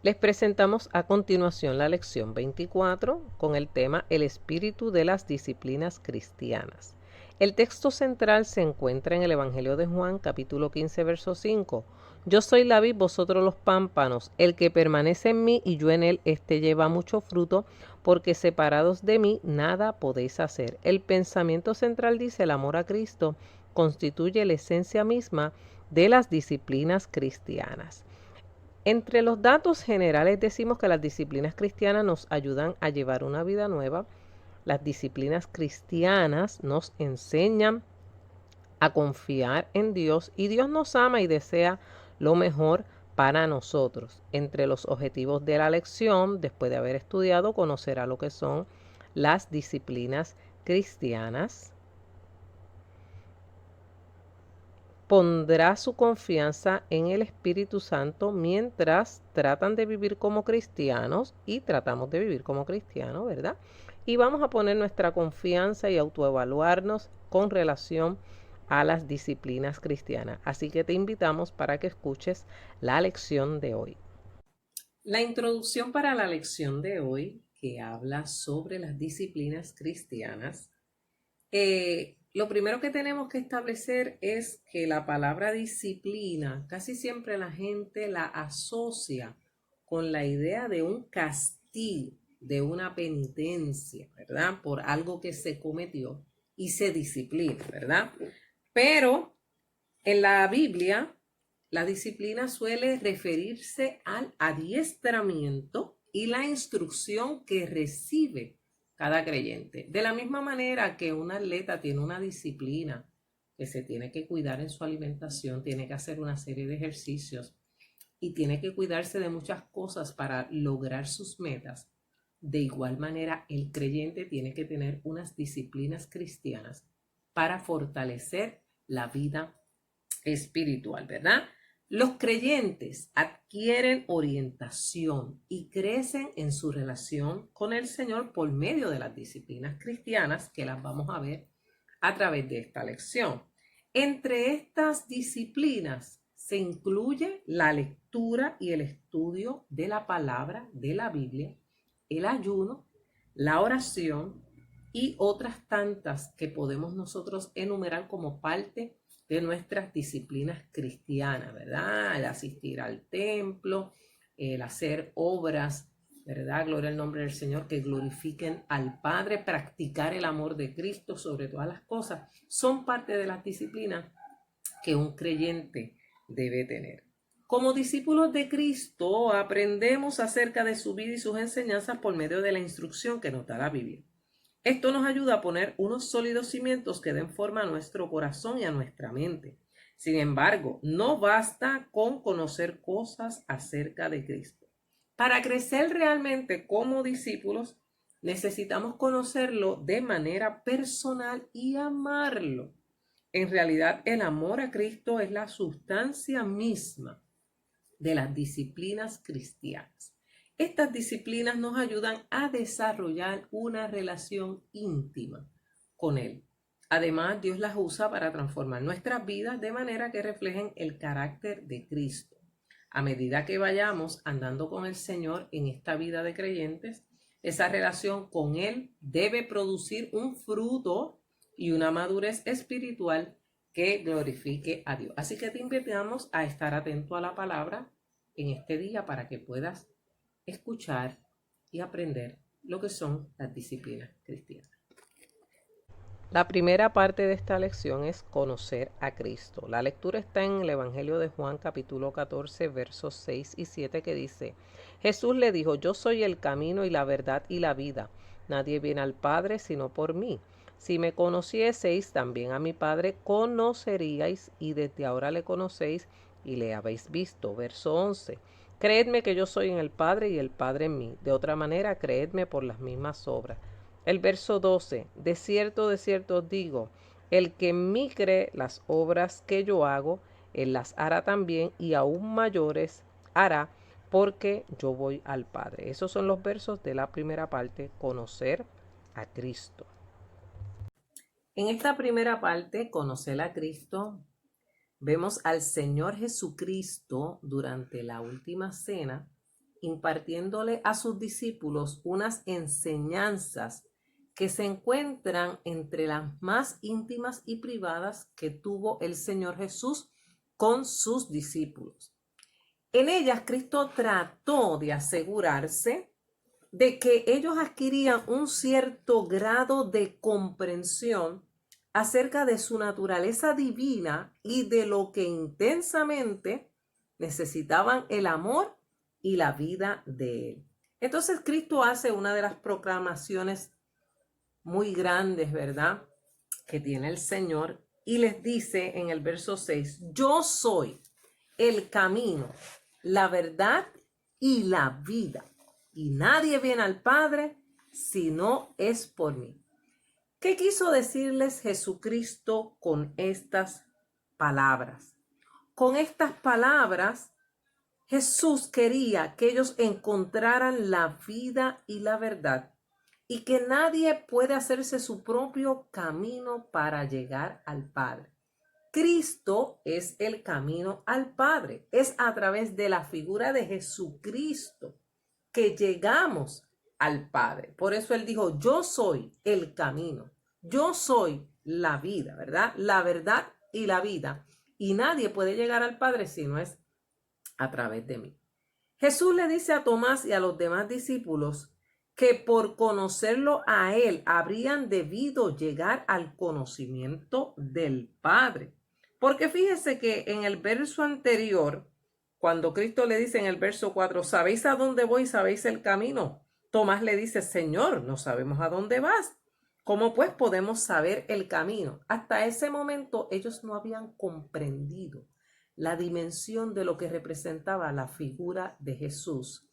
Les presentamos a continuación la lección 24 con el tema El espíritu de las disciplinas cristianas. El texto central se encuentra en el Evangelio de Juan, capítulo 15, verso 5. Yo soy la vid, vosotros los pámpanos. El que permanece en mí y yo en él, éste lleva mucho fruto, porque separados de mí nada podéis hacer. El pensamiento central dice: el amor a Cristo constituye la esencia misma de las disciplinas cristianas. Entre los datos generales decimos que las disciplinas cristianas nos ayudan a llevar una vida nueva. Las disciplinas cristianas nos enseñan a confiar en Dios y Dios nos ama y desea lo mejor para nosotros. Entre los objetivos de la lección, después de haber estudiado, conocerá lo que son las disciplinas cristianas. Pondrá su confianza en el Espíritu Santo mientras tratan de vivir como cristianos y tratamos de vivir como cristianos, ¿verdad? Y vamos a poner nuestra confianza y autoevaluarnos con relación a las disciplinas cristianas. Así que te invitamos para que escuches la lección de hoy. La introducción para la lección de hoy, que habla sobre las disciplinas cristianas, lo primero que tenemos que establecer es que la palabra disciplina casi siempre la gente la asocia con la idea de un castigo, de una penitencia, ¿verdad? Por algo que se cometió y se disciplina, ¿verdad? Pero en la Biblia, la disciplina suele referirse al adiestramiento y la instrucción que recibe cada creyente. De la misma manera que un atleta tiene una disciplina, que se tiene que cuidar en su alimentación, tiene que hacer una serie de ejercicios y tiene que cuidarse de muchas cosas para lograr sus metas. De igual manera, el creyente tiene que tener unas disciplinas cristianas para fortalecer la vida espiritual, ¿verdad? Los creyentes adquieren orientación y crecen en su relación con el Señor por medio de las disciplinas cristianas que las vamos a ver a través de esta lección. Entre estas disciplinas se incluye la lectura y el estudio de la palabra de la Biblia, el ayuno, la oración y otras tantas que podemos nosotros enumerar como parte de nuestras disciplinas cristianas, ¿verdad? El asistir al templo, el hacer obras, ¿verdad? Gloria al nombre del Señor, que glorifiquen al Padre, practicar el amor de Cristo sobre todas las cosas, son parte de las disciplinas que un creyente debe tener. Como discípulos de Cristo, aprendemos acerca de su vida y sus enseñanzas por medio de la instrucción que nos da la Biblia. Esto nos ayuda a poner unos sólidos cimientos que den forma a nuestro corazón y a nuestra mente. Sin embargo, no basta con conocer cosas acerca de Cristo. Para crecer realmente como discípulos, necesitamos conocerlo de manera personal y amarlo. En realidad, el amor a Cristo es la sustancia misma de las disciplinas cristianas. Estas disciplinas nos ayudan a desarrollar una relación íntima con Él. Además, Dios las usa para transformar nuestras vidas de manera que reflejen el carácter de Cristo. A medida que vayamos andando con el Señor en esta vida de creyentes, esa relación con Él debe producir un fruto y una madurez espiritual que glorifique a Dios. Así que te invitamos a estar atento a la palabra en este día para que puedas escuchar y aprender lo que son las disciplinas cristianas. La primera parte de esta lección es conocer a Cristo. La lectura está en el Evangelio de Juan capítulo 14 versos 6 y 7 que dice: Jesús le dijo: yo soy el camino y la verdad y la vida. Nadie viene al Padre sino por mí. Si me conocieseis, también a mi Padre conoceríais, y desde ahora le conocéis y le habéis visto. Verso 11. Creedme que yo soy en el Padre y el Padre en mí. De otra manera, creedme por las mismas obras. El verso 12. De cierto os digo, el que en mí cree, las obras que yo hago, él las hará también, y aún mayores hará, porque yo voy al Padre. Esos son los versos de la primera parte, conocer a Cristo. En esta primera parte, conocer a Cristo, vemos al Señor Jesucristo durante la última cena impartiéndole a sus discípulos unas enseñanzas que se encuentran entre las más íntimas y privadas que tuvo el Señor Jesús con sus discípulos. En ellas, Cristo trató de asegurarse de que ellos adquirían un cierto grado de comprensión acerca de su naturaleza divina y de lo que intensamente necesitaban el amor y la vida de Él. Entonces Cristo hace una de las proclamaciones muy grandes, ¿verdad?, que tiene el Señor, y les dice en el verso 6, yo soy el camino, la verdad y la vida, y nadie viene al Padre si no es por mí. ¿Qué quiso decirles Jesucristo con estas palabras? Con estas palabras, Jesús quería que ellos encontraran la vida y la verdad, y que nadie puede hacerse su propio camino para llegar al Padre. Cristo es el camino al Padre. Es a través de la figura de Jesucristo que llegamos al Padre. Por eso Él dijo, yo soy el camino, yo soy la vida, ¿verdad? La verdad y la vida. Y nadie puede llegar al Padre si no es a través de mí. Jesús le dice a Tomás y a los demás discípulos que por conocerlo a Él habrían debido llegar al conocimiento del Padre. Porque fíjese que en el verso anterior, cuando Cristo le dice en el verso 4, ¿sabéis a dónde voy? ¿Sabéis el camino? Tomás le dice, Señor, no sabemos a dónde vas. ¿Cómo pues podemos saber el camino? Hasta ese momento ellos no habían comprendido la dimensión de lo que representaba la figura de Jesús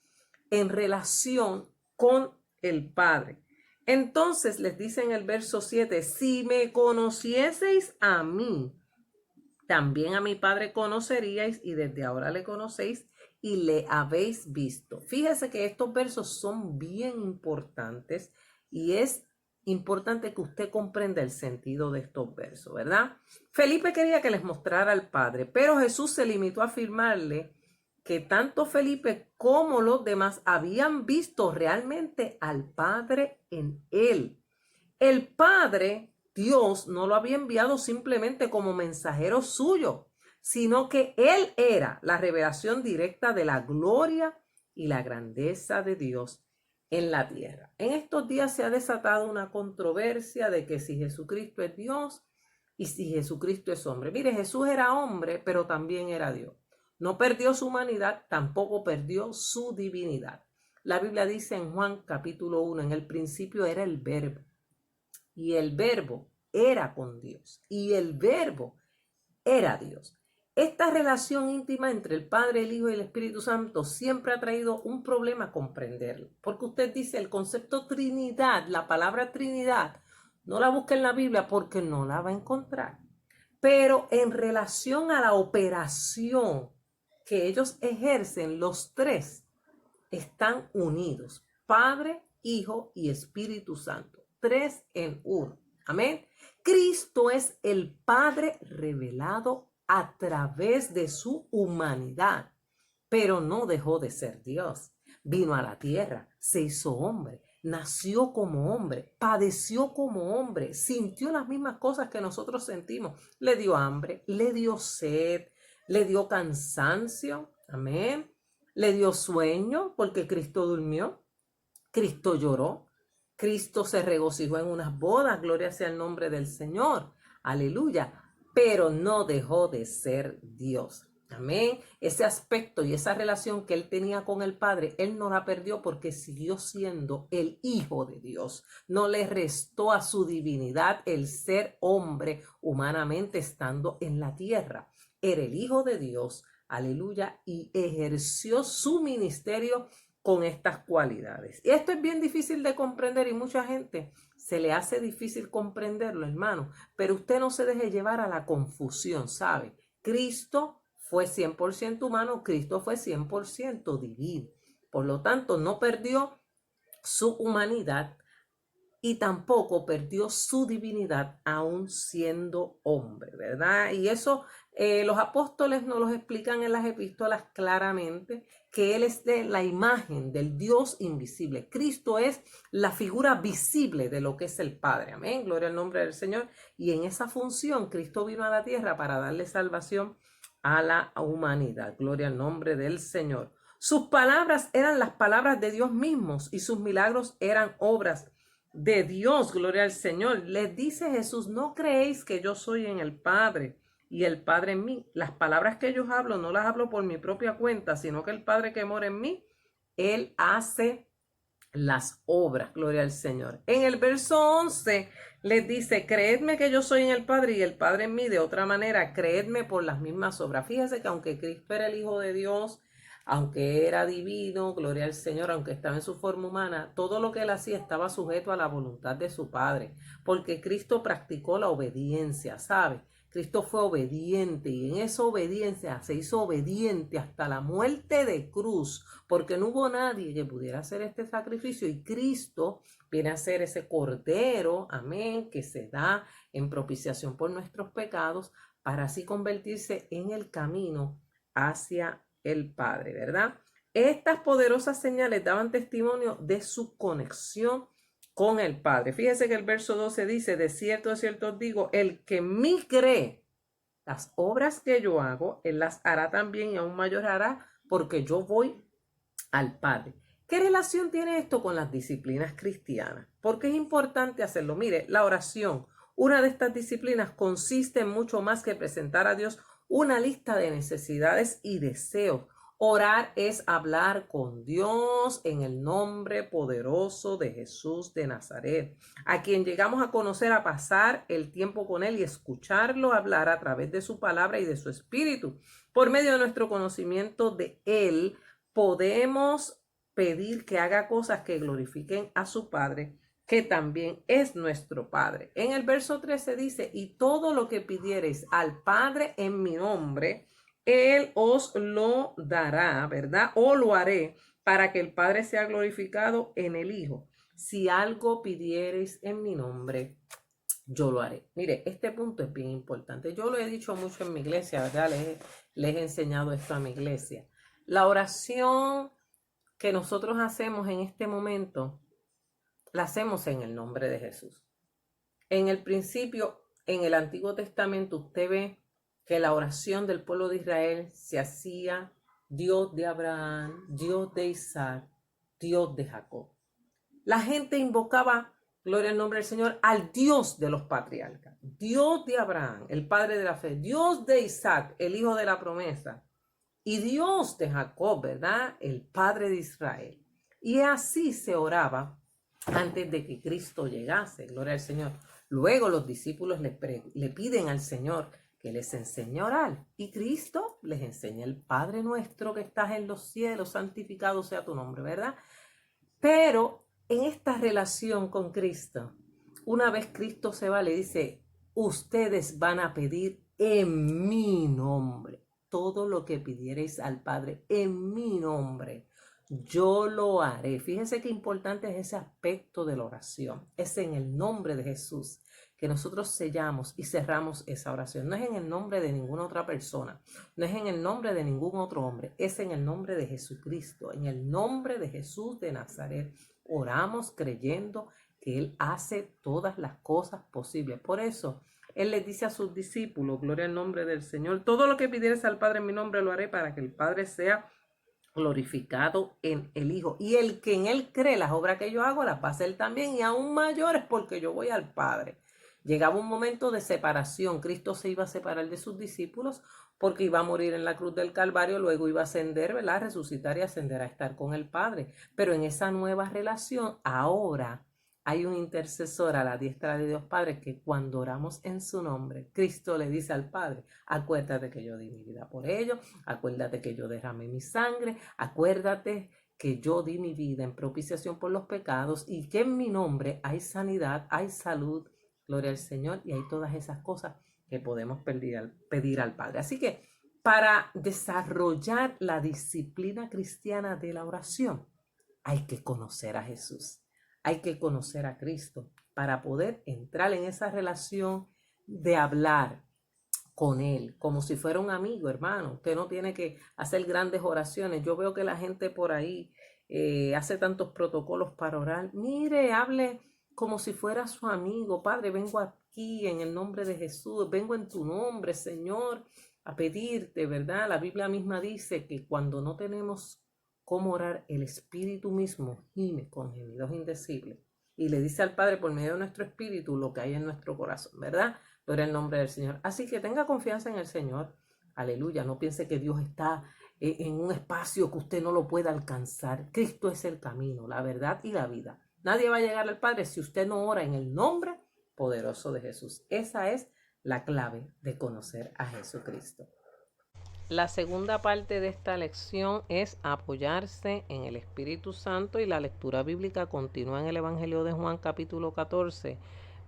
en relación con el Padre. Entonces les dice en el verso 7, si me conocieseis a mí, también a mi Padre conoceríais, y desde ahora le conocéis y le habéis visto. Fíjese que estos versos son bien importantes y es importante que usted comprenda el sentido de estos versos, ¿verdad? Felipe quería que les mostrara al Padre, pero Jesús se limitó a afirmarle que tanto Felipe como los demás habían visto realmente al Padre en él. El Padre, Dios, no lo había enviado simplemente como mensajero suyo, sino que Él era la revelación directa de la gloria y la grandeza de Dios en la tierra. En estos días se ha desatado una controversia de que si Jesucristo es Dios y si Jesucristo es hombre. Mire, Jesús era hombre, pero también era Dios. No perdió su humanidad, tampoco perdió su divinidad. La Biblia dice en Juan capítulo 1, en el principio era el Verbo, y el Verbo era con Dios, y el Verbo era Dios. Esta relación íntima entre el Padre, el Hijo y el Espíritu Santo siempre ha traído un problema comprenderlo. Porque usted dice el concepto Trinidad, la palabra Trinidad, no la busca en la Biblia porque no la va a encontrar. Pero en relación a la operación que ellos ejercen, los tres están unidos. Padre, Hijo y Espíritu Santo. Tres en uno. Amén. Cristo es el Padre revelado a través de su humanidad, pero no dejó de ser Dios. Vino a la tierra, se hizo hombre, nació como hombre, padeció como hombre, sintió las mismas cosas que nosotros sentimos. Le dio hambre, le dio sed, le dio cansancio. Amén. Le dio sueño porque Cristo durmió, Cristo lloró, Cristo se regocijó en unas bodas, gloria sea el nombre del Señor, aleluya, pero no dejó de ser Dios. Amén. Ese aspecto y esa relación que él tenía con el Padre, él no la perdió porque siguió siendo el Hijo de Dios. No le restó a su divinidad el ser hombre humanamente estando en la tierra. Era el Hijo de Dios, aleluya, y ejerció su ministerio con estas cualidades. Y esto es bien difícil de comprender y mucha gente se le hace difícil comprenderlo, hermano, pero usted no se deje llevar a la confusión, ¿sabe? Cristo fue 100% humano, Cristo fue 100% divino. Por lo tanto, no perdió su humanidad y tampoco perdió su divinidad aún siendo hombre, ¿verdad? Y eso los apóstoles nos lo explican en las epístolas claramente, que Él es de la imagen del Dios invisible. Cristo es la figura visible de lo que es el Padre. Amén, gloria al nombre del Señor. Y en esa función Cristo vino a la tierra para darle salvación a la humanidad. Gloria al nombre del Señor. Sus palabras eran las palabras de Dios mismos y sus milagros eran obras de Dios. Gloria al Señor. Les dice Jesús, no creéis que yo soy en el Padre y el Padre en mí. Las palabras que yo hablo no las hablo por mi propia cuenta, sino que el Padre que mora en mí, Él hace las obras. Gloria al Señor. En el verso 11 les dice, creedme que yo soy en el Padre y el Padre en mí. De otra manera, creedme por las mismas obras. Fíjese que aunque Cristo era el Hijo de Dios, aunque era divino, gloria al Señor, aunque estaba en su forma humana, todo lo que él hacía estaba sujeto a la voluntad de su Padre, porque Cristo practicó la obediencia, ¿sabe? Cristo fue obediente y en esa obediencia se hizo obediente hasta la muerte de cruz, porque no hubo nadie que pudiera hacer este sacrificio y Cristo viene a ser ese cordero, amén, que se da en propiciación por nuestros pecados para así convertirse en el camino hacia el Padre, ¿verdad? Estas poderosas señales daban testimonio de su conexión con el Padre. Fíjese que el verso 12 dice, de cierto os digo, el que en mí cree, las obras que yo hago, él las hará también y aún mayor hará, porque yo voy al Padre. ¿Qué relación tiene esto con las disciplinas cristianas? Porque es importante hacerlo. Mire, la oración, una de estas disciplinas consiste en mucho más que presentar a Dios una lista de necesidades y deseos. Orar es hablar con Dios en el nombre poderoso de Jesús de Nazaret, a quien llegamos a conocer, a pasar el tiempo con Él y escucharlo hablar a través de su palabra y de su espíritu. Por medio de nuestro conocimiento de Él, podemos pedir que haga cosas que glorifiquen a su Padre, que también es nuestro Padre. En el verso 13 dice, y todo lo que pidiereis al Padre en mi nombre, Él os lo dará, ¿verdad? O lo haré para que el Padre sea glorificado en el Hijo. Si algo pidiereis en mi nombre, yo lo haré. Mire, este punto es bien importante. Yo lo he dicho mucho en mi iglesia, ¿verdad? Les he enseñado esto a mi iglesia. La oración que nosotros hacemos en este momento, la hacemos en el nombre de Jesús. En el principio, en el Antiguo Testamento, usted ve que la oración del pueblo de Israel se hacía Dios de Abraham, Dios de Isaac, Dios de Jacob. La gente invocaba, gloria al nombre del Señor, al Dios de los patriarcas, Dios de Abraham, el padre de la fe, Dios de Isaac, el hijo de la promesa, y Dios de Jacob, ¿verdad? El padre de Israel. Y así se oraba antes de que Cristo llegase, gloria al Señor. Luego los discípulos le piden al Señor que les enseñe a orar. Y Cristo les enseña el Padre nuestro que estás en los cielos, santificado sea tu nombre, ¿verdad? Pero en esta relación con Cristo, una vez Cristo se va, le dice, ustedes van a pedir en mi nombre. Todo lo que pidierais al Padre en mi nombre, yo lo haré. Fíjense qué importante es ese aspecto de la oración. Es en el nombre de Jesús que nosotros sellamos y cerramos esa oración. No es en el nombre de ninguna otra persona, no es en el nombre de ningún otro hombre, es en el nombre de Jesucristo, en el nombre de Jesús de Nazaret. Oramos creyendo que Él hace todas las cosas posibles. Por eso, Él les dice a sus discípulos, gloria al nombre del Señor, todo lo que pidieres al Padre en mi nombre lo haré para que el Padre sea glorificado en el Hijo. Y el que en Él cree, las obras que yo hago, las va a hacer también y aún mayores porque yo voy al Padre. Llegaba un momento de separación. Cristo se iba a separar de sus discípulos porque iba a morir en la cruz del Calvario, luego iba a ascender, ¿verdad? Resucitar y ascender a estar con el Padre. Pero en esa nueva relación, ahora hay un intercesor a la diestra de Dios Padre que cuando oramos en su nombre, Cristo le dice al Padre, acuérdate que yo di mi vida por ellos, acuérdate que yo derramé mi sangre, acuérdate que yo di mi vida en propiciación por los pecados y que en mi nombre hay sanidad, hay salud, gloria al Señor, y hay todas esas cosas que podemos pedir al Padre. Así que para desarrollar la disciplina cristiana de la oración, hay que conocer a Jesús. Hay que conocer a Cristo para poder entrar en esa relación de hablar con Él, como si fuera un amigo, hermano. Usted no tiene que hacer grandes oraciones. Yo veo que la gente por ahí hace tantos protocolos para orar. Mire, hable como si fuera su amigo. Padre, vengo aquí en el nombre de Jesús, vengo en tu nombre, Señor, a pedirte, ¿verdad? La Biblia misma dice que cuando no tenemos cómo orar, el Espíritu mismo gime con gemidos indecibles y le dice al Padre por medio de nuestro espíritu lo que hay en nuestro corazón, ¿verdad? Gloria al nombre del Señor. Así que tenga confianza en el Señor. Aleluya. No piense que Dios está en un espacio que usted no lo pueda alcanzar. Cristo es el camino, la verdad y la vida. Nadie va a llegar al Padre si usted no ora en el nombre poderoso de Jesús. Esa es la clave de conocer a Jesucristo. La segunda parte de esta lección es apoyarse en el Espíritu Santo y la lectura bíblica continúa en el Evangelio de Juan capítulo 14,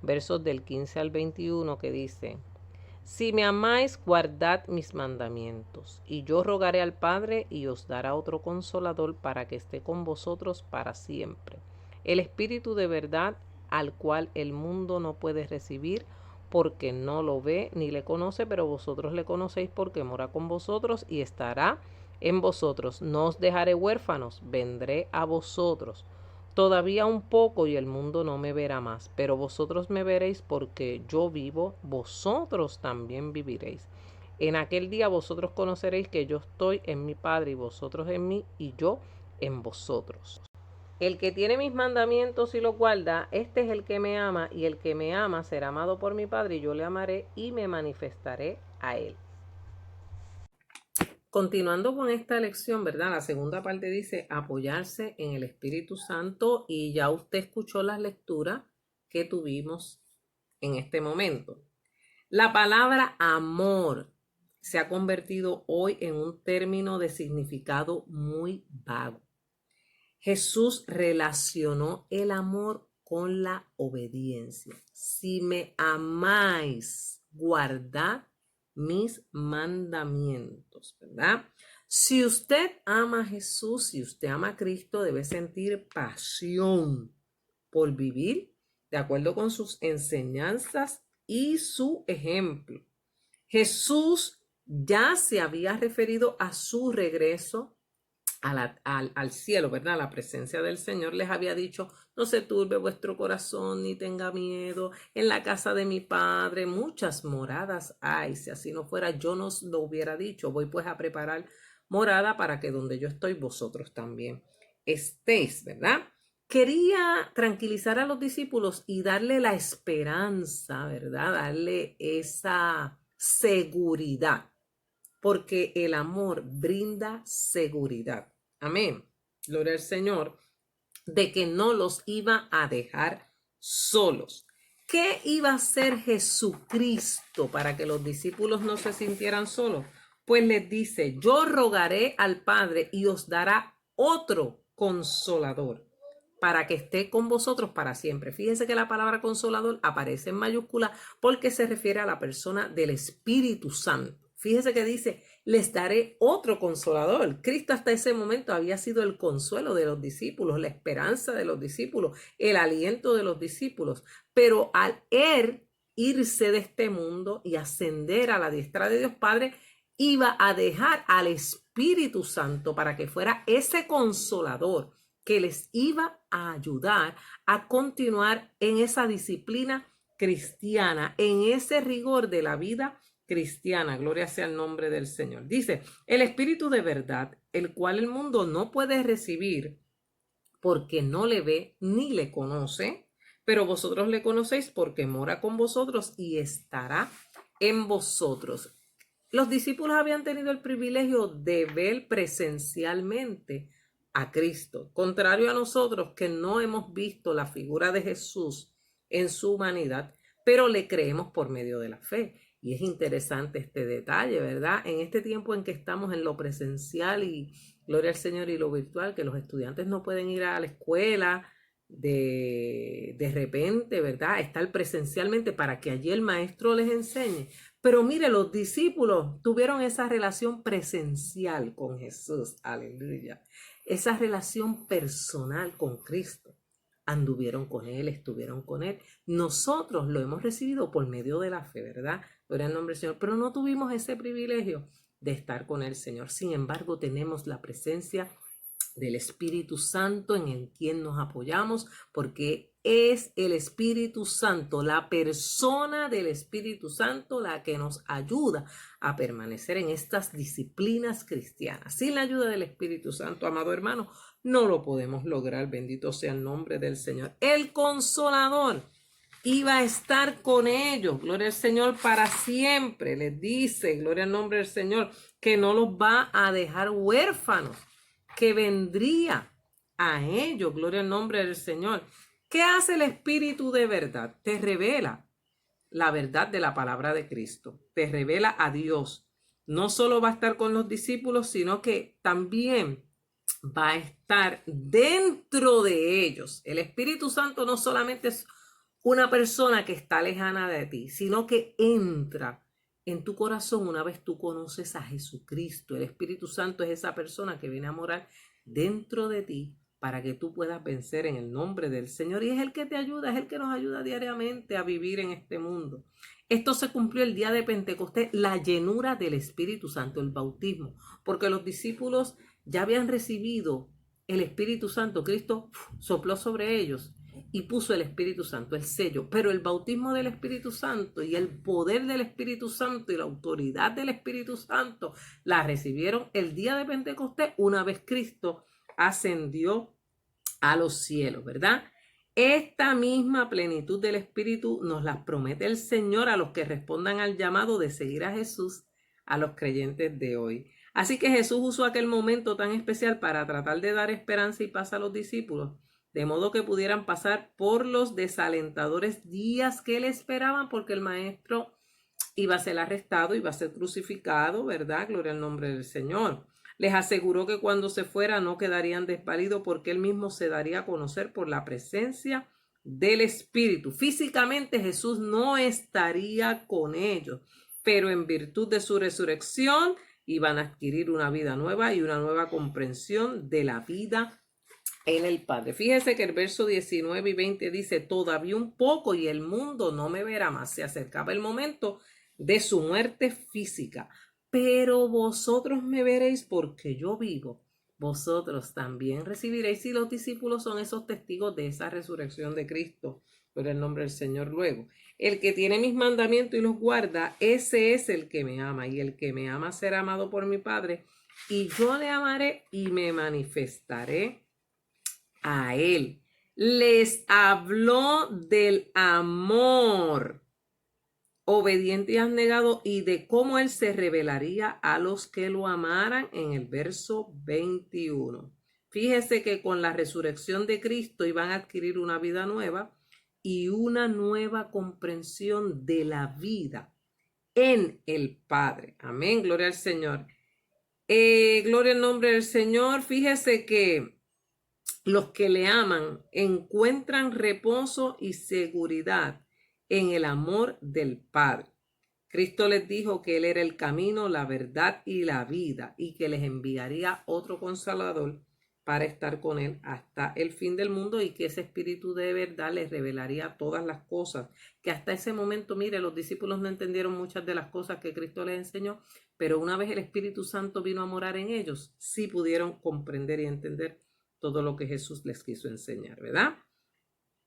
versos del 15 al 21 que dice: Si me amáis, guardad mis mandamientos, y yo rogaré al Padre y os dará otro consolador para que esté con vosotros para siempre. El Espíritu de verdad, al cual el mundo no puede recibir porque no lo ve ni le conoce, pero vosotros le conocéis porque mora con vosotros y estará en vosotros. No os dejaré huérfanos, vendré a vosotros. Todavía un poco y el mundo no me verá más, pero vosotros me veréis porque yo vivo, vosotros también viviréis. En aquel día vosotros conoceréis que yo estoy en mi Padre y vosotros en mí y yo en vosotros. El que tiene mis mandamientos y los guarda, este es el que me ama, y el que me ama será amado por mi Padre, y yo le amaré y me manifestaré a él. Continuando con esta lección, ¿verdad? La segunda parte dice apoyarse en el Espíritu Santo, y ya usted escuchó las lecturas que tuvimos en este momento. La palabra amor se ha convertido hoy en un término de significado muy vago. Jesús relacionó el amor con la obediencia. Si me amáis, guardad mis mandamientos, ¿verdad? Si usted ama a Jesús, si usted ama a Cristo, debe sentir pasión por vivir de acuerdo con sus enseñanzas y su ejemplo. Jesús ya se había referido a su regreso al cielo, ¿verdad? La presencia del Señor les había dicho: no se turbe vuestro corazón ni tenga miedo. En la casa de mi Padre muchas moradas hay. Si así no fuera, yo no os lo hubiera dicho. Voy pues a preparar morada para que donde yo estoy, vosotros también estéis, ¿verdad? Quería tranquilizar a los discípulos y darle la esperanza, ¿verdad? Darle esa seguridad, porque el amor brinda seguridad. Amén. Gloria al Señor, de que no los iba a dejar solos. ¿Qué iba a hacer Jesucristo para que los discípulos no se sintieran solos? Pues les dice: yo rogaré al Padre y os dará otro consolador para que esté con vosotros para siempre. Fíjense que la palabra consolador aparece en mayúscula porque se refiere a la persona del Espíritu Santo. Fíjese que dice: les daré otro consolador. Cristo hasta ese momento había sido el consuelo de los discípulos, la esperanza de los discípulos, el aliento de los discípulos. Pero al él irse de este mundo y ascender a la diestra de Dios Padre, iba a dejar al Espíritu Santo para que fuera ese consolador que les iba a ayudar a continuar en esa disciplina cristiana, en ese rigor de la vida cristiana. Gloria sea el nombre del Señor. Dice: el Espíritu de verdad, el cual el mundo no puede recibir porque no le ve ni le conoce, pero vosotros le conocéis porque mora con vosotros y estará en vosotros. Los discípulos habían tenido el privilegio de ver presencialmente a Cristo, contrario a nosotros que no hemos visto la figura de Jesús en su humanidad, pero le creemos por medio de la fe. Y es interesante este detalle, ¿verdad? En este tiempo en que estamos en lo presencial y gloria al Señor y lo virtual, que los estudiantes no pueden ir a la escuela de repente, ¿verdad? Estar presencialmente para que allí el maestro les enseñe. Pero mire, los discípulos tuvieron esa relación presencial con Jesús, aleluya, esa relación personal con Cristo. Anduvieron con Él, estuvieron con Él. Nosotros lo hemos recibido por medio de la fe, ¿verdad? Gloria al nombre del Señor. Pero no tuvimos ese privilegio de estar con el Señor. Sin embargo, tenemos la presencia del Espíritu Santo en el quien nos apoyamos, porque es el Espíritu Santo, la persona del Espíritu Santo, la que nos ayuda a permanecer en estas disciplinas cristianas. Sin la ayuda del Espíritu Santo, amado hermano, no lo podemos lograr. Bendito sea el nombre del Señor. El Consolador iba a estar con ellos, gloria al Señor, para siempre. Les dice, gloria al nombre del Señor, que no los va a dejar huérfanos, que vendría a ellos, gloria al nombre del Señor. ¿Qué hace el Espíritu de verdad? Te revela la verdad de la palabra de Cristo, te revela a Dios. No solo va a estar con los discípulos, sino que también va a estar dentro de ellos. El Espíritu Santo no solamente es una persona que está lejana de ti, sino que entra en tu corazón una vez tú conoces a Jesucristo. El Espíritu Santo es esa persona que viene a morar dentro de ti para que tú puedas vencer en el nombre del Señor. Y es el que te ayuda, es el que nos ayuda diariamente a vivir en este mundo. Esto se cumplió el día de Pentecostés, la llenura del Espíritu Santo, el bautismo, porque los discípulos ya habían recibido el Espíritu Santo. Cristo sopló sobre ellos y puso el Espíritu Santo, el sello. Pero el bautismo del Espíritu Santo y el poder del Espíritu Santo y la autoridad del Espíritu Santo la recibieron el día de Pentecostés, una vez Cristo ascendió a los cielos, ¿verdad? Esta misma plenitud del Espíritu nos la promete el Señor a los que respondan al llamado de seguir a Jesús, a los creyentes de hoy. Así que Jesús usó aquel momento tan especial para tratar de dar esperanza y paz a los discípulos, de modo que pudieran pasar por los desalentadores días que le esperaban, porque el maestro iba a ser arrestado, iba a ser crucificado, ¿verdad? Gloria al nombre del Señor. Les aseguró que cuando se fuera no quedarían desvalidos, porque él mismo se daría a conocer por la presencia del Espíritu. Físicamente Jesús no estaría con ellos, pero en virtud de su resurrección iban a adquirir una vida nueva y una nueva comprensión de la vida en el Padre. Fíjese que el verso 19 y 20 dice: todavía un poco y el mundo no me verá más. Se acercaba el momento de su muerte física, pero vosotros me veréis, porque yo vivo. Vosotros también recibiréis. Y los discípulos son esos testigos de esa resurrección de Cristo, por el nombre del Señor. Luego, el que tiene mis mandamientos y los guarda, ese es el que me ama, y el que me ama será amado por mi Padre, y yo le amaré y me manifestaré a él. Les habló del amor obediente y abnegado y de cómo él se revelaría a los que lo amaran en el verso 21. Fíjese que con la resurrección de Cristo iban a adquirir una vida nueva y una nueva comprensión de la vida en el Padre. Amén, gloria al Señor. Gloria al nombre del Señor. Fíjese que los que le aman encuentran reposo y seguridad en el amor del Padre. Cristo les dijo que Él era el camino, la verdad y la vida, y que les enviaría otro Consolador para estar con Él hasta el fin del mundo, y que ese Espíritu de verdad les revelaría todas las cosas, que hasta ese momento, mire, los discípulos no entendieron muchas de las cosas que Cristo les enseñó, pero una vez el Espíritu Santo vino a morar en ellos, sí pudieron comprender y entender todo lo que Jesús les quiso enseñar, ¿verdad?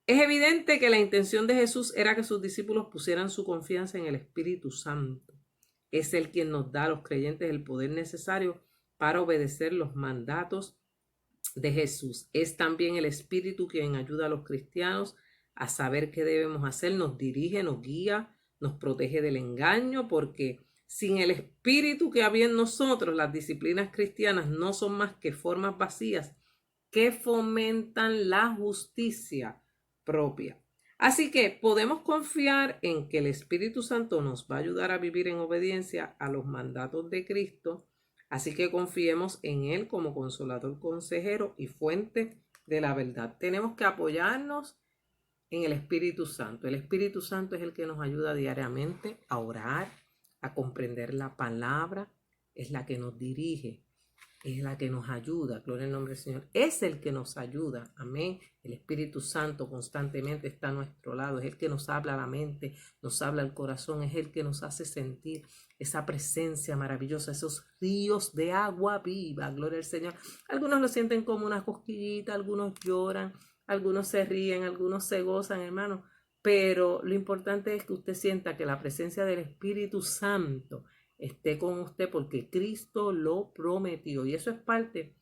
Es evidente que la intención de Jesús era que sus discípulos pusieran su confianza en el Espíritu Santo. Es el quien nos da a los creyentes el poder necesario para obedecer los mandatos de Jesús. Es también el Espíritu quien ayuda a los cristianos a saber qué debemos hacer, nos dirige, nos guía, nos protege del engaño, porque sin el Espíritu que había en nosotros, las disciplinas cristianas no son más que formas vacías que fomentan la justicia propia. Así que podemos confiar en que el Espíritu Santo nos va a ayudar a vivir en obediencia a los mandatos de Cristo. Así que confiemos en Él como consolador, consejero y fuente de la verdad. Tenemos que apoyarnos en el Espíritu Santo. El Espíritu Santo es el que nos ayuda diariamente a orar, a comprender la palabra, es la que nos dirige es la que nos ayuda, gloria al nombre del Señor, es el que nos ayuda, amén. El Espíritu Santo constantemente está a nuestro lado, es el que nos habla a la mente, nos habla al corazón, es el que nos hace sentir esa presencia maravillosa, esos ríos de agua viva, gloria al Señor. Algunos lo sienten como una cosquillita, algunos lloran, algunos se ríen, algunos se gozan, hermano, pero lo importante es que usted sienta que la presencia del Espíritu Santo esté con usted porque Cristo lo prometió. Y eso es parte,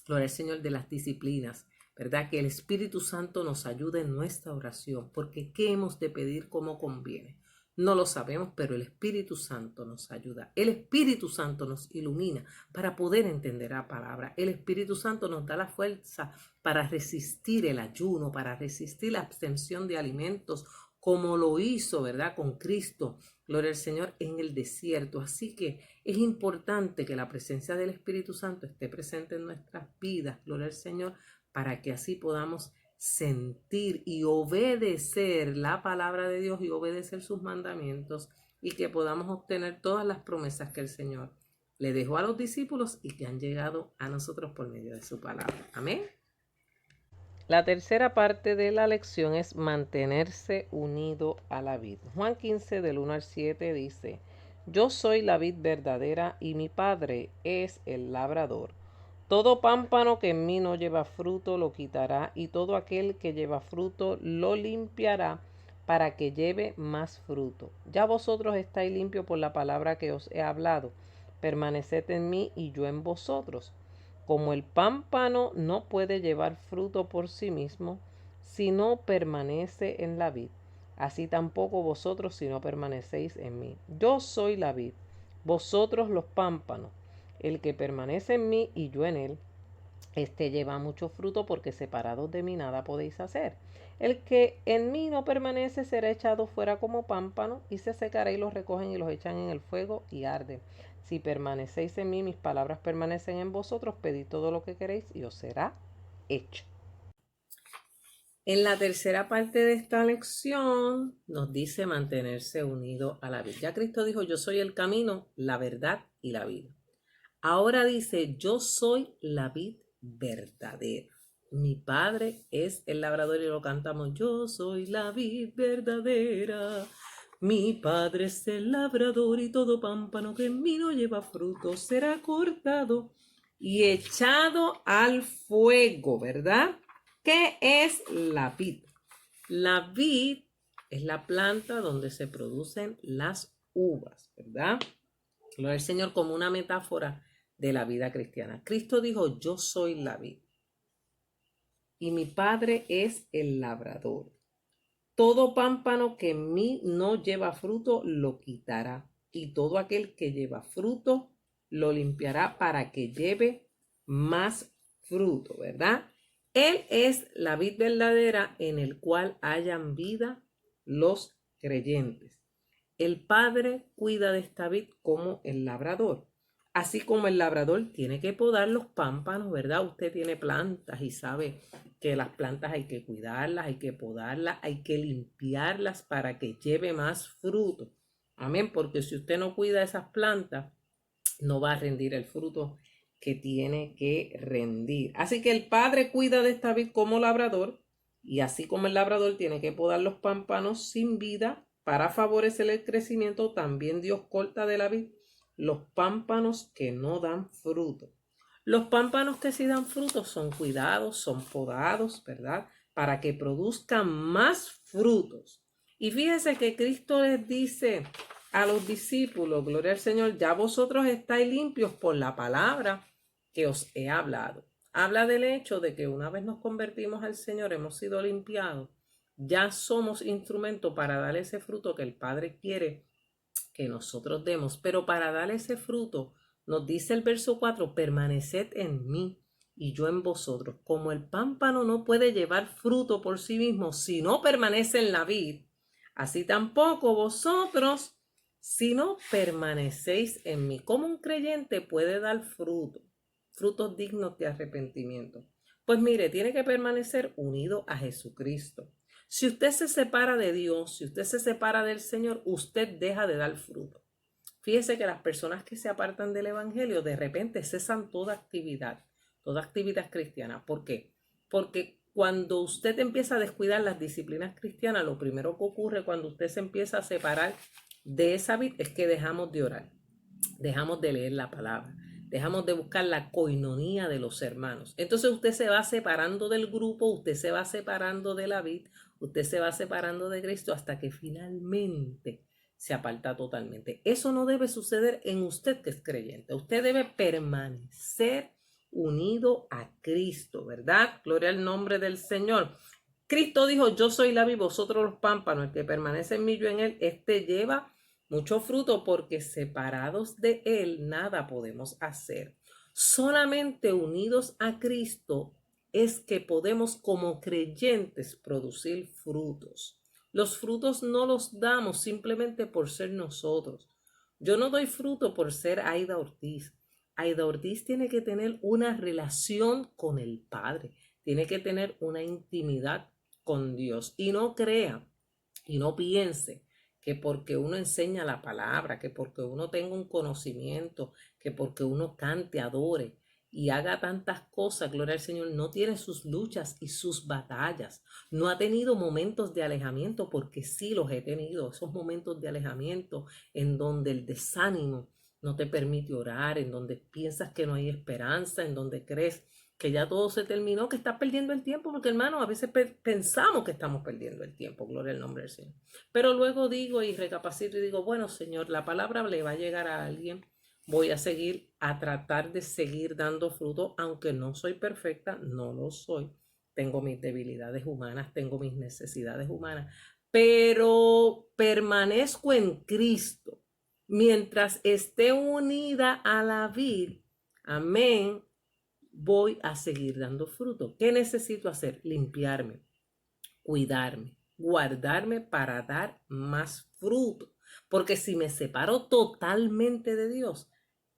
gloria al Señor, de las disciplinas, ¿verdad? Que el Espíritu Santo nos ayude en nuestra oración, porque ¿qué hemos de pedir como conviene? No lo sabemos, pero el Espíritu Santo nos ayuda. El Espíritu Santo nos ilumina para poder entender la palabra. El Espíritu Santo nos da la fuerza para resistir el ayuno, para resistir la abstención de alimentos, como lo hizo, ¿verdad? Con Cristo, gloria al Señor, en el desierto. Así que es importante que la presencia del Espíritu Santo esté presente en nuestras vidas, gloria al Señor, para que así podamos sentir y obedecer la palabra de Dios y obedecer sus mandamientos y que podamos obtener todas las promesas que el Señor le dejó a los discípulos y que han llegado a nosotros por medio de su palabra. Amén. La tercera parte de la lección es mantenerse unido a la vid. Juan 15 del 1 al 7 dice, yo soy la vid verdadera y mi Padre es el labrador. Todo pámpano que en mí no lleva fruto lo quitará y todo aquel que lleva fruto lo limpiará para que lleve más fruto. Ya vosotros estáis limpios por la palabra que os he hablado. Permaneced en mí y yo en vosotros. Como el pámpano no puede llevar fruto por sí mismo si no permanece en la vid, así tampoco vosotros si no permanecéis en mí. Yo soy la vid, vosotros los pámpanos. El que permanece en mí y yo en él, este lleva mucho fruto porque separados de mí nada podéis hacer. El que en mí no permanece será echado fuera como pámpano y se secará y los recogen y los echan en el fuego y arden. Si permanecéis en mí, mis palabras permanecen en vosotros, pedid todo lo que queréis y os será hecho. En la tercera parte de esta lección nos dice mantenerse unido a la vida. Ya Cristo dijo, yo soy el camino, la verdad y la vida. Ahora dice, yo soy la vid verdadera. Mi Padre es el labrador y lo cantamos, yo soy la vid verdadera. Mi Padre es el labrador y todo pámpano que en mí no lleva fruto será cortado y echado al fuego, ¿verdad? ¿Qué es la vid? La vid es la planta donde se producen las uvas, ¿verdad? Gloria al Señor como una metáfora de la vida cristiana. Cristo dijo, yo soy la vid y mi Padre es el labrador. Todo pámpano que en mí no lleva fruto lo quitará y todo aquel que lleva fruto lo limpiará para que lleve más fruto, ¿verdad? Él es la vid verdadera en el cual hayan vida los creyentes. El Padre cuida de esta vid como el labrador. Así como el labrador tiene que podar los pámpanos, ¿verdad? Usted tiene plantas y sabe que las plantas hay que cuidarlas, hay que podarlas, hay que limpiarlas para que lleve más fruto. Amén, porque si usted no cuida esas plantas, no va a rendir el fruto que tiene que rendir. Así que el Padre cuida de esta vid como labrador, y así como el labrador tiene que podar los pámpanos sin vida para favorecer el crecimiento, también Dios corta de la vid los pámpanos que no dan fruto. Los pámpanos que sí dan fruto son cuidados, son podados, ¿verdad? Para que produzcan más frutos. Y fíjese que Cristo les dice a los discípulos, gloria al Señor, ya vosotros estáis limpios por la palabra que os he hablado. Habla del hecho de que una vez nos convertimos al Señor, hemos sido limpiados, ya somos instrumento para dar ese fruto que el Padre quiere que nosotros demos. Pero para dar ese fruto, nos dice el verso 4, permaneced en mí y yo en vosotros. Como el pámpano no puede llevar fruto por sí mismo si no permanece en la vid, así tampoco vosotros si no permanecéis en mí. Como un creyente puede dar fruto, frutos dignos de arrepentimiento. Pues mire, tiene que permanecer unido a Jesucristo. Si usted se separa de Dios, si usted se separa del Señor, usted deja de dar fruto. Fíjese que las personas que se apartan del evangelio de repente cesan toda actividad cristiana. ¿Por qué? Porque cuando usted empieza a descuidar las disciplinas cristianas, lo primero que ocurre cuando usted se empieza a separar de esa vida es que dejamos de orar, dejamos de leer la palabra, dejamos de buscar la coinonía de los hermanos. Entonces usted se va separando del grupo, usted se va separando de la vid, usted se va separando de Cristo hasta que finalmente se aparta totalmente. Eso no debe suceder en usted que es creyente. Usted debe permanecer unido a Cristo, ¿verdad? Gloria al nombre del Señor. Cristo dijo, yo soy la vid, vosotros los pámpanos, el que permanece en mí, yo en él, este lleva mucho fruto, porque separados de él nada podemos hacer. Solamente unidos a Cristo es que podemos como creyentes producir frutos. Los frutos no los damos simplemente por ser nosotros. Yo no doy fruto por ser Aida Ortiz. Aida Ortiz tiene que tener una relación con el Padre, tiene que tener una intimidad con Dios. Y no crea y no piense que porque uno enseña la palabra, que porque uno tenga un conocimiento, que porque uno cante, adore y haga tantas cosas, gloria al Señor, no tiene sus luchas y sus batallas. No ha tenido momentos de alejamiento, porque sí los he tenido, esos momentos de alejamiento en donde el desánimo no te permite orar, en donde piensas que no hay esperanza, en donde crees que ya todo se terminó, que estás perdiendo el tiempo, porque hermano, a veces pensamos que estamos perdiendo el tiempo, gloria al nombre del Señor. Pero luego digo y recapacito y digo, bueno, Señor, la palabra le va a llegar a alguien, voy a seguir, a tratar de seguir dando fruto, aunque no soy perfecta, no lo soy. Tengo mis debilidades humanas, tengo mis necesidades humanas, pero permanezco en Cristo. Mientras esté unida a la vid, amén, voy a seguir dando fruto. ¿Qué necesito hacer? Limpiarme, cuidarme, guardarme para dar más fruto. Porque si me separo totalmente de Dios,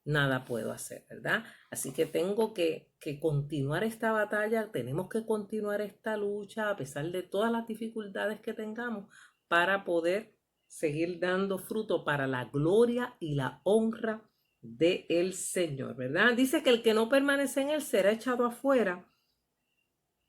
nada puedo hacer, ¿verdad? Así que tengo que continuar esta batalla, tenemos que continuar esta lucha a pesar de todas las dificultades que tengamos para poder seguir dando fruto para la gloria y la honra del Señor, ¿verdad? Dice que el que no permanece en él será echado afuera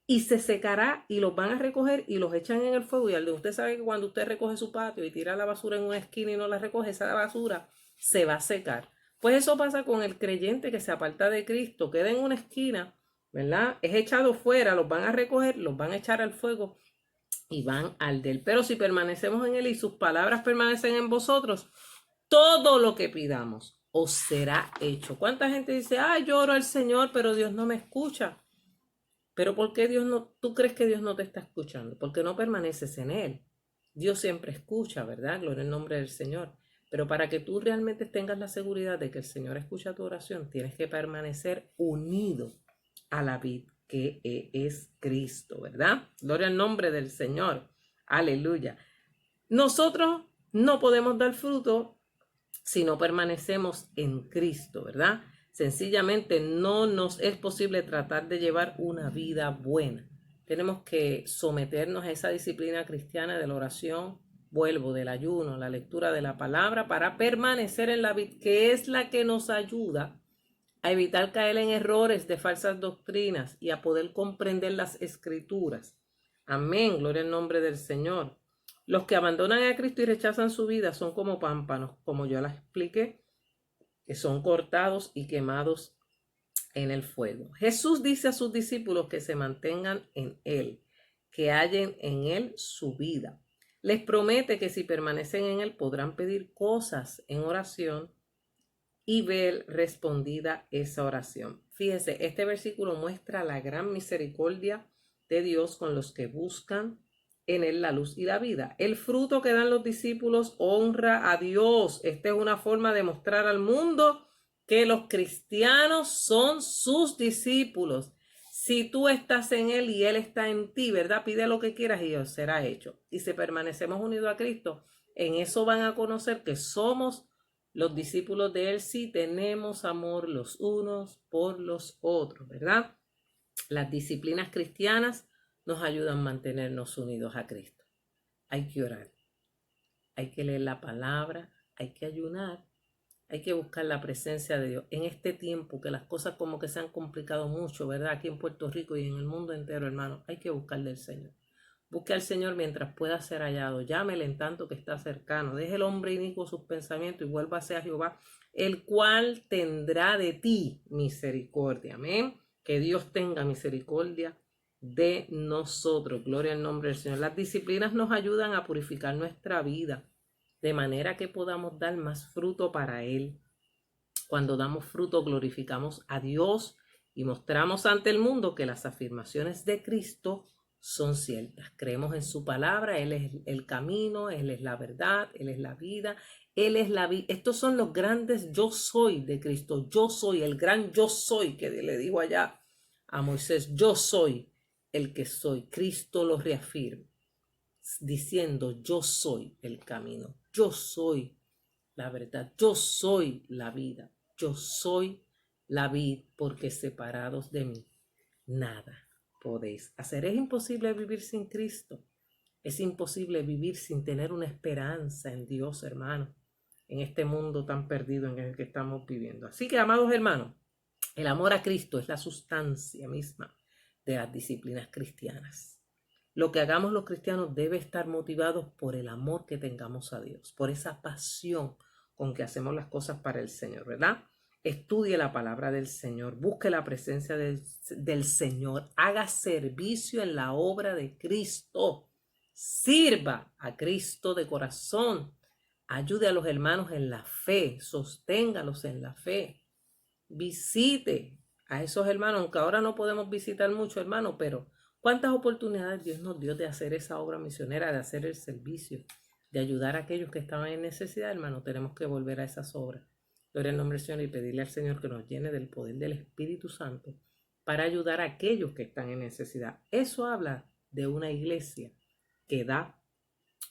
y se secará, y los van a recoger y los echan en el fuego y arde. Usted sabe que cuando usted recoge su patio y tira la basura en una esquina y no la recoge, esa basura se va a secar. Pues eso pasa con el creyente que se aparta de Cristo, queda en una esquina, ¿verdad? Es echado fuera, los van a recoger, los van a echar al fuego y van a arder. Pero si permanecemos en él y sus palabras permanecen en vosotros, todo lo que pidamos os será hecho. ¿Cuánta gente dice, yo oro al Señor, pero Dios no me escucha? Pero ¿por qué tú crees que Dios no te está escuchando? Porque no permaneces en él. Dios siempre escucha, ¿verdad? Gloria al nombre del Señor. Pero para que tú realmente tengas la seguridad de que el Señor escucha tu oración, tienes que permanecer unido a la vid que es Cristo, ¿verdad? Gloria al nombre del Señor. Aleluya. Nosotros no podemos dar fruto si no permanecemos en Cristo, ¿verdad? Sencillamente no nos es posible tratar de llevar una vida buena. Tenemos que someternos a esa disciplina cristiana de la oración, vuelvo, del ayuno, la lectura de la palabra, para permanecer en la vida, que es la que nos ayuda a evitar caer en errores de falsas doctrinas y a poder comprender las escrituras. Amén, gloria al nombre del Señor. Los que abandonan a Cristo y rechazan su vida son como pámpanos, como yo las expliqué, que son cortados y quemados en el fuego. Jesús dice a sus discípulos que se mantengan en Él, que hallen en Él su vida. Les promete que si permanecen en Él podrán pedir cosas en oración y ver respondida esa oración. Fíjese, este versículo muestra la gran misericordia de Dios con los que buscan en él la luz y la vida. El fruto que dan los discípulos honra a Dios. Esta es una forma de mostrar al mundo que los cristianos son sus discípulos. Si tú estás en él y él está en ti, ¿verdad? Pide lo que quieras y os será hecho. Y si permanecemos unidos a Cristo, en eso van a conocer que somos los discípulos de él, si tenemos amor los unos por los otros, ¿verdad? Las disciplinas cristianas nos ayudan a mantenernos unidos a Cristo. Hay que orar, hay que leer la palabra, hay que ayunar, Hay que buscar la presencia de Dios. En este tiempo que las cosas como que se han complicado mucho, ¿verdad? Aquí en Puerto Rico y en el mundo entero, hermano, hay que buscar del Señor. Busque al Señor mientras pueda ser hallado. Llámele en tanto que está cercano. Deje el hombre inicuo sus pensamientos y vuélvase a Jehová, el cual tendrá de ti misericordia. Amén. Que Dios tenga misericordia de nosotros. Gloria al nombre del Señor. Las disciplinas nos ayudan a purificar nuestra vida, de manera que podamos dar más fruto para Él. Cuando damos fruto, glorificamos a Dios y mostramos ante el mundo que las afirmaciones de Cristo son ciertas. Creemos en su palabra, Él es el camino, Él es la verdad, Él es la vida, Él es la vida. Estos son los grandes yo soy de Cristo. Yo soy, el gran yo soy que le dijo allá a Moisés. Yo soy el que soy. Cristo lo reafirma, diciendo yo soy el camino, yo soy la verdad, yo soy la vida, yo soy la vid, porque separados de mí nada podéis hacer. Es imposible vivir sin Cristo. Es imposible vivir sin tener una esperanza en Dios, hermano, en este mundo tan perdido en el que estamos viviendo. Así que, amados hermanos, el amor a Cristo es la sustancia misma de las disciplinas cristianas. Lo que hagamos los cristianos debe estar motivados por el amor que tengamos a Dios, por esa pasión con que hacemos las cosas para el Señor, ¿verdad? Estudie la palabra del Señor, busque la presencia del Señor, haga servicio en la obra de Cristo, sirva a Cristo de corazón, ayude a los hermanos en la fe, sosténgalos en la fe, visite a esos hermanos, aunque ahora no podemos visitar mucho, hermano, pero ¿cuántas oportunidades Dios nos dio de hacer esa obra misionera, de hacer el servicio, de ayudar a aquellos que estaban en necesidad, hermano? Tenemos que volver a esas obras. Gloria al nombre del Señor y pedirle al Señor que nos llene del poder del Espíritu Santo para ayudar a aquellos que están en necesidad. Eso habla de una iglesia que da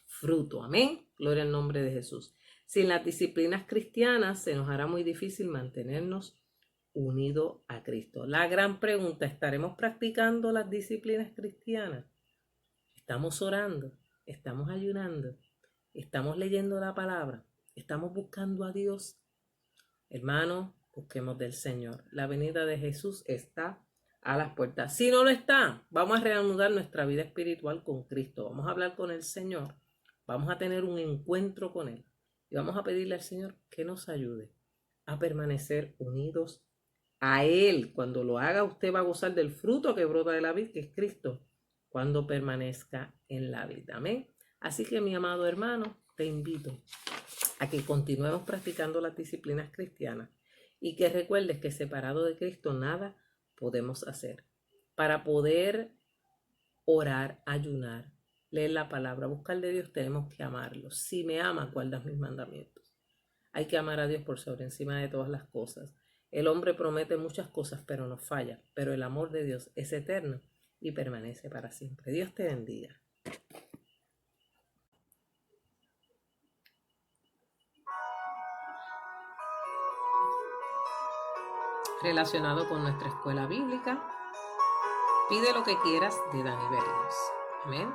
fruto. Amén. Gloria al nombre de Jesús. Sin las disciplinas cristianas se nos hará muy difícil mantenernos unidos a Cristo. La gran pregunta, ¿estaremos practicando las disciplinas cristianas? ¿Estamos orando? ¿Estamos ayunando? ¿Estamos leyendo la palabra? ¿Estamos buscando a Dios? Hermanos, busquemos del Señor. La venida de Jesús está a las puertas. Si no lo está, vamos a reanudar nuestra vida espiritual con Cristo. Vamos a hablar con el Señor. Vamos a tener un encuentro con Él. Y vamos a pedirle al Señor que nos ayude a permanecer unidos a Él. Cuando lo haga, usted va a gozar del fruto que brota de la vid, que es Cristo, cuando permanezca en la vida. Amén. Así que, mi amado hermano, te invito a que continuemos practicando las disciplinas cristianas y que recuerdes que separado de Cristo nada podemos hacer. Para poder orar, ayunar, leer la palabra, buscar de Dios, tenemos que amarlo. Si me amas, guardas mis mandamientos. Hay que amar a Dios por sobre encima de todas las cosas. El hombre promete muchas cosas, pero no falla. Pero el amor de Dios es eterno y permanece para siempre. Dios te bendiga. Relacionado con nuestra escuela bíblica, pide lo que quieras de Dani Berrios. Amén.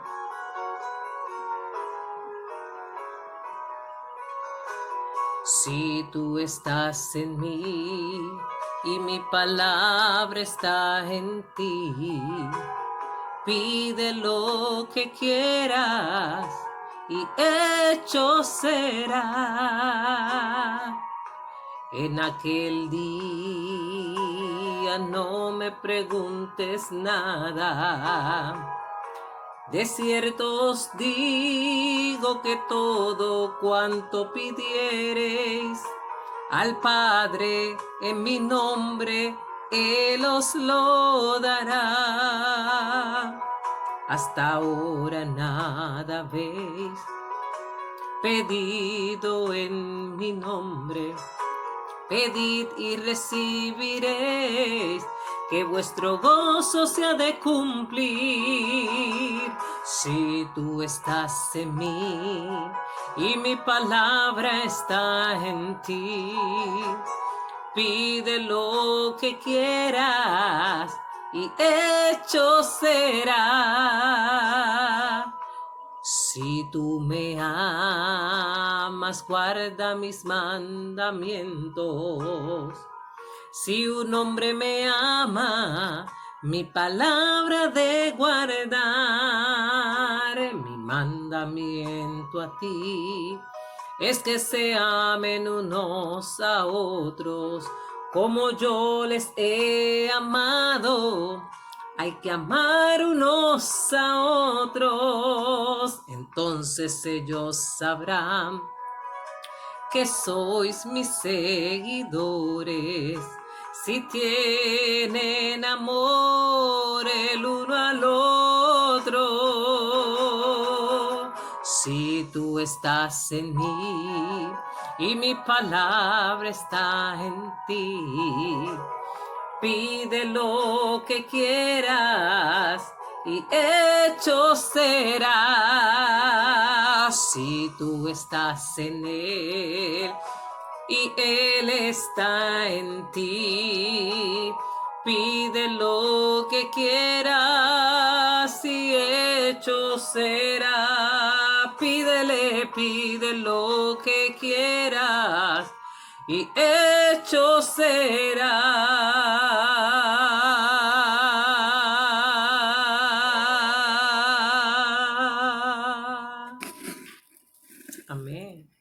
Si tú estás en mí y mi palabra está en ti, pide lo que quieras y hecho será. En aquel día no me preguntes nada. De cierto os digo que todo cuanto pidiereis al Padre en mi nombre, Él os lo dará. Hasta ahora nada habéis pedido en mi nombre. Pedid y recibiréis, que vuestro gozo se ha de cumplir. Si tú estás en mí y mi palabra está en ti, pide lo que quieras y hecho será. Si tú me amas, guarda mis mandamientos. Si un hombre me ama, mi palabra de guardar, mi mandamiento a ti, es que se amen unos a otros, como yo les he amado. Hay que amar unos a otros, entonces ellos sabrán que sois mis seguidores, si tienen amor el uno al otro. Si tú estás en mí y mi palabra está en ti, pide lo que quieras y hecho será. Si tú estás en Él y Él está en ti, pide lo que quieras y hecho será. Pide lo que quieras y hecho será. Amén.